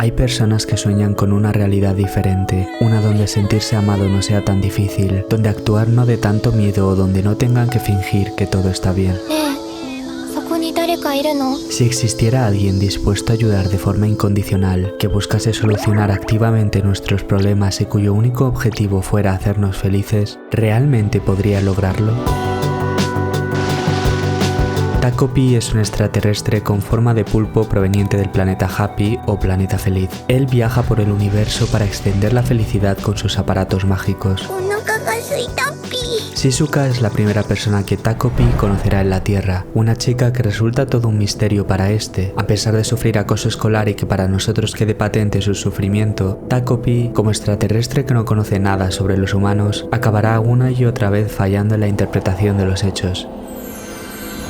Hay personas que sueñan con una realidad diferente, una donde sentirse amado no sea tan difícil, donde actuar no dé tanto miedo o donde no tengan que fingir que todo está bien. Si existiera alguien dispuesto a ayudar de forma incondicional, que buscase solucionar activamente nuestros problemas y cuyo único objetivo fuera hacernos felices, ¿realmente podría lograrlo? Takopi es un extraterrestre con forma de pulpo proveniente del planeta Happy o planeta feliz. Él viaja por el universo para extender la felicidad con sus aparatos mágicos. Shizuka es la primera persona que Takopi conocerá en la Tierra, una chica que resulta todo un misterio para este. A pesar de sufrir acoso escolar y que para nosotros quede patente su sufrimiento, Takopi, como extraterrestre que no conoce nada sobre los humanos, acabará una y otra vez fallando en la interpretación de los hechos.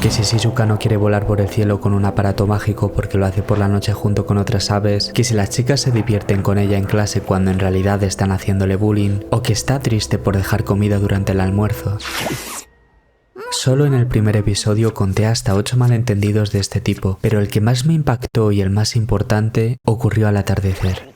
Que si Shizuka no quiere volar por el cielo con un aparato mágico porque lo hace por la noche junto con otras aves, que si las chicas se divierten con ella en clase cuando en realidad están haciéndole bullying, o que está triste por dejar comida durante el almuerzo. Solo en el primer episodio conté hasta 8 malentendidos de este tipo, pero el que más me impactó y el más importante ocurrió al atardecer.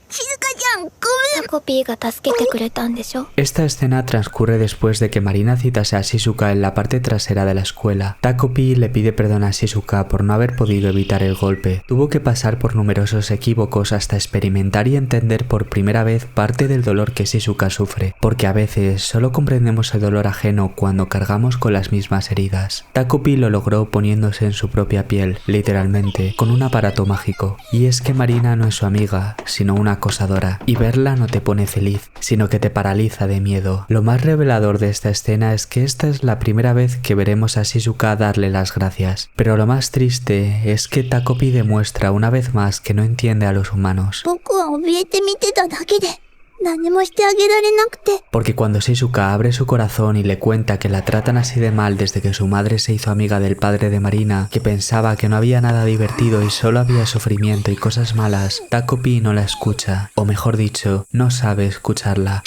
Esta escena transcurre después de que Marina citase a Shizuka en la parte trasera de la escuela. Takopi le pide perdón a Shizuka por no haber podido evitar el golpe. Tuvo que pasar por numerosos equívocos hasta experimentar y entender por primera vez parte del dolor que Shizuka sufre, porque a veces solo comprendemos el dolor ajeno cuando cargamos con las mismas heridas. Takopi lo logró poniéndose en su propia piel, literalmente, con un aparato mágico. Y es que Marina no es su amiga, sino una acosadora, y verla no te pone feliz, sino que te paraliza de miedo. Lo más revelador de esta escena es que esta es la primera vez que veremos a Shizuka darle las gracias. Pero lo más triste es que Takopi demuestra una vez más que no entiende a los humanos. Porque cuando Shizuka abre su corazón y le cuenta que la tratan así de mal desde que su madre se hizo amiga del padre de Marina, que pensaba que no había nada divertido y solo había sufrimiento y cosas malas, Takopi no la escucha, o mejor dicho, no sabe escucharla.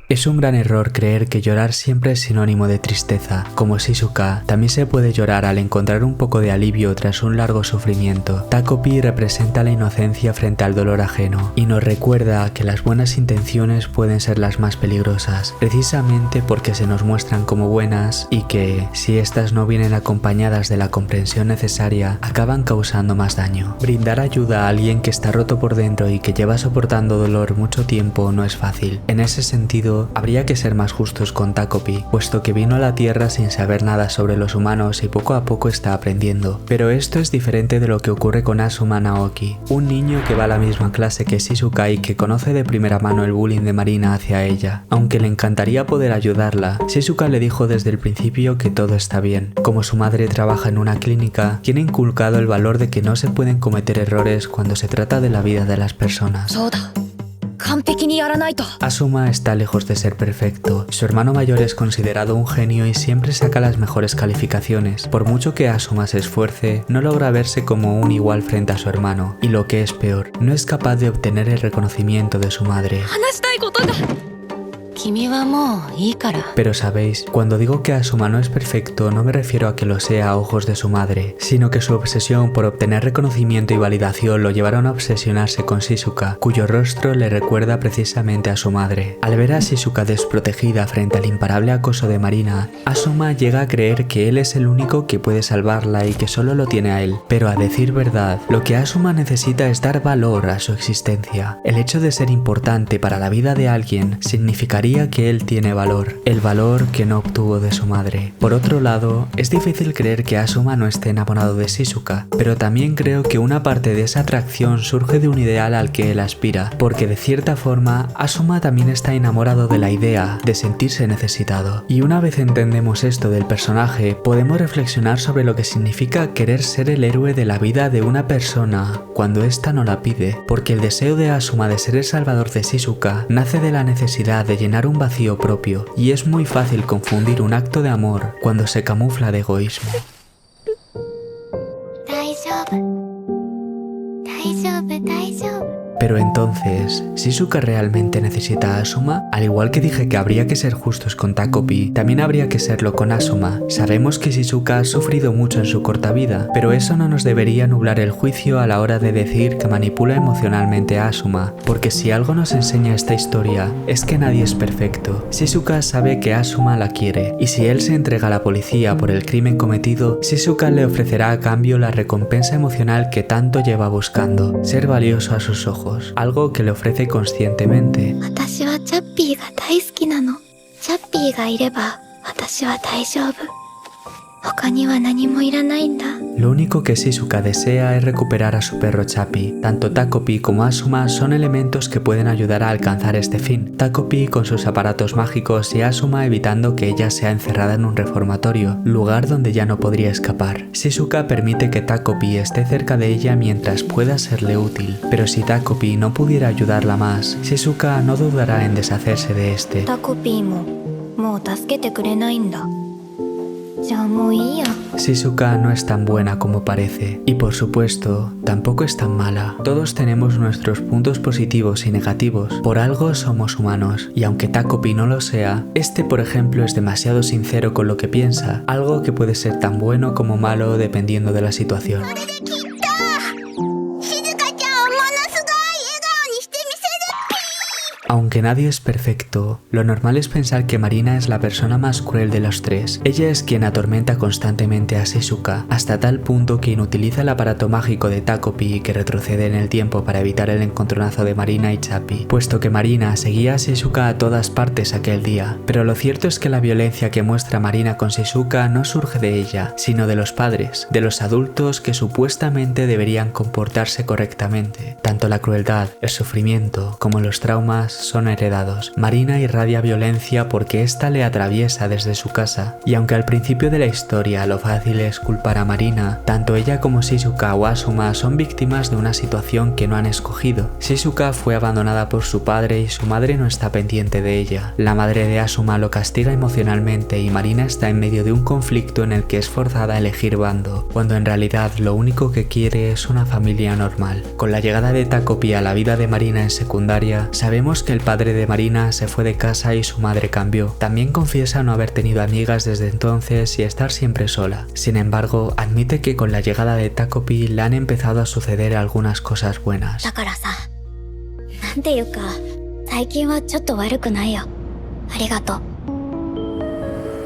Es un gran error creer que llorar siempre es sinónimo de tristeza. Como Shizuka, también se puede llorar al encontrar un poco de alivio tras un largo sufrimiento. Takopi representa la inocencia frente al dolor ajeno y nos recuerda que las buenas intenciones pueden ser las más peligrosas, precisamente porque se nos muestran como buenas y que, si estas no vienen acompañadas de la comprensión necesaria, acaban causando más daño. Brindar ayuda a alguien que está roto por dentro y que lleva soportando dolor mucho tiempo no es fácil. En ese sentido, habría que ser más justos con Takopi, puesto que vino a la Tierra sin saber nada sobre los humanos y poco a poco está aprendiendo. Pero esto es diferente de lo que ocurre con Asuma Naoki, un niño que va a la misma clase que Shizuka y que conoce de primera mano el bullying de Marina hacia ella. Aunque le encantaría poder ayudarla, Shizuka le dijo desde el principio que todo está bien. Como su madre trabaja en una clínica, tiene inculcado el valor de que no se pueden cometer errores cuando se trata de la vida de las personas. Asuma está lejos de ser perfecto. Su hermano mayor es considerado un genio y siempre saca las mejores calificaciones. Por mucho que Asuma se esfuerce, no logra verse como un igual frente a su hermano. Y lo que es peor, no es capaz de obtener el reconocimiento de su madre. Pero sabéis, cuando digo que Asuma no es perfecto, no me refiero a que lo sea a ojos de su madre, sino que su obsesión por obtener reconocimiento y validación lo llevaron a obsesionarse con Shizuka, cuyo rostro le recuerda precisamente a su madre. Al ver a Shizuka desprotegida frente al imparable acoso de Marina, Asuma llega a creer que él es el único que puede salvarla y que solo lo tiene a él. Pero a decir verdad, lo que Asuma necesita es dar valor a su existencia. El hecho de ser importante para la vida de alguien significaría que él tiene valor, el valor que no obtuvo de su madre. Por otro lado, es difícil creer que Asuma no esté enamorado de Shizuka, pero también creo que una parte de esa atracción surge de un ideal al que él aspira, porque de cierta forma, Asuma también está enamorado de la idea de sentirse necesitado. Y una vez entendemos esto del personaje, podemos reflexionar sobre lo que significa querer ser el héroe de la vida de una persona cuando ésta no la pide, porque el deseo de Asuma de ser el salvador de Shizuka nace de la necesidad de llenar un vacío propio, y es muy fácil confundir un acto de amor cuando se camufla de egoísmo. Pero entonces, ¿Shizuka realmente necesita a Asuma? Al igual que dije que habría que ser justos con Takopi, también habría que serlo con Asuma. Sabemos que Shizuka ha sufrido mucho en su corta vida, pero eso no nos debería nublar el juicio a la hora de decir que manipula emocionalmente a Asuma, porque si algo nos enseña esta historia es que nadie es perfecto. Shizuka sabe que Asuma la quiere, y si él se entrega a la policía por el crimen cometido, Shizuka le ofrecerá a cambio la recompensa emocional que tanto lleva buscando, ser valioso a sus ojos, algo que le ofrece conscientemente. 私はチャッピーが大好きなの。チャッピーがいれば私は大丈夫。他には何もいらないんだ。 Lo único que Shizuka desea es recuperar a su perro Chappi. Tanto Takopi como Asuma son elementos que pueden ayudar a alcanzar este fin. Takopi con sus aparatos mágicos y Asuma evitando que ella sea encerrada en un reformatorio, lugar donde ya no podría escapar. Shizuka permite que Takopi esté cerca de ella mientras pueda serle útil, pero si Takopi no pudiera ayudarla más, Shizuka no dudará en deshacerse de este. タコピーももう助けてくれないんだ。じゃあもういいや。 Shizuka no es tan buena como parece, y por supuesto, tampoco es tan mala. Todos tenemos nuestros puntos positivos y negativos, por algo somos humanos, y aunque Takopi no lo sea, este por ejemplo es demasiado sincero con lo que piensa, algo que puede ser tan bueno como malo dependiendo de la situación. Aunque nadie es perfecto, lo normal es pensar que Marina es la persona más cruel de los tres. Ella es quien atormenta constantemente a Shizuka, hasta tal punto que inutiliza el aparato mágico de Takopi que retrocede en el tiempo para evitar el encontronazo de Marina y Chappi, puesto que Marina seguía a Shizuka a todas partes aquel día. Pero lo cierto es que la violencia que muestra Marina con Shizuka no surge de ella, sino de los padres, de los adultos que supuestamente deberían comportarse correctamente. Tanto la crueldad, el sufrimiento, como los traumas son heredados. Marina irradia violencia porque ésta le atraviesa desde su casa, y aunque al principio de la historia lo fácil es culpar a Marina, tanto ella como Shizuka o Asuma son víctimas de una situación que no han escogido. Shizuka fue abandonada por su padre y su madre no está pendiente de ella. La madre de Asuma lo castiga emocionalmente y Marina está en medio de un conflicto en el que es forzada a elegir bando, cuando en realidad lo único que quiere es una familia normal. Con la llegada de Takopi a la vida de Marina en secundaria, sabemos que el padre de Marina se fue de casa y su madre cambió. También confiesa no haber tenido amigas desde entonces y estar siempre sola. Sin embargo, admite que con la llegada de Takopi le han empezado a suceder algunas cosas buenas. だからさ、なんていうか、最近はちょっと悪くないよ。ありがとう。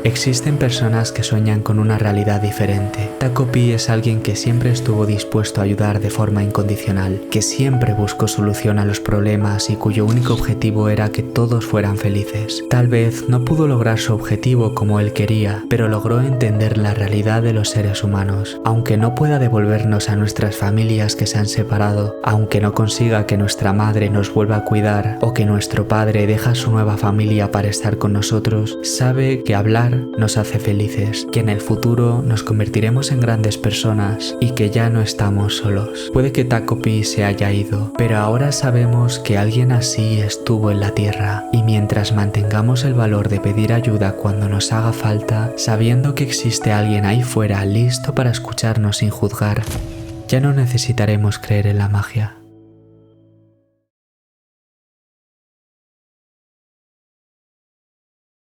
Existen personas que sueñan con una realidad diferente. Takopi es alguien que siempre estuvo dispuesto a ayudar de forma incondicional, que siempre buscó solución a los problemas y cuyo único objetivo era que todos fueran felices. Tal vez no pudo lograr su objetivo como él quería, pero logró entender la realidad de los seres humanos. Aunque no pueda devolvernos a nuestras familias que se han separado, aunque no consiga que nuestra madre nos vuelva a cuidar o que nuestro padre deja su nueva familia para estar con nosotros, sabe que hablar nos hace felices, que en el futuro nos convertiremos en grandes personas y que ya no estamos solos. Puede que Takopi se haya ido, pero ahora sabemos que alguien así estuvo en la tierra, y mientras mantengamos el valor de pedir ayuda cuando nos haga falta, sabiendo que existe alguien ahí fuera listo para escucharnos sin juzgar, ya no necesitaremos creer en la magia.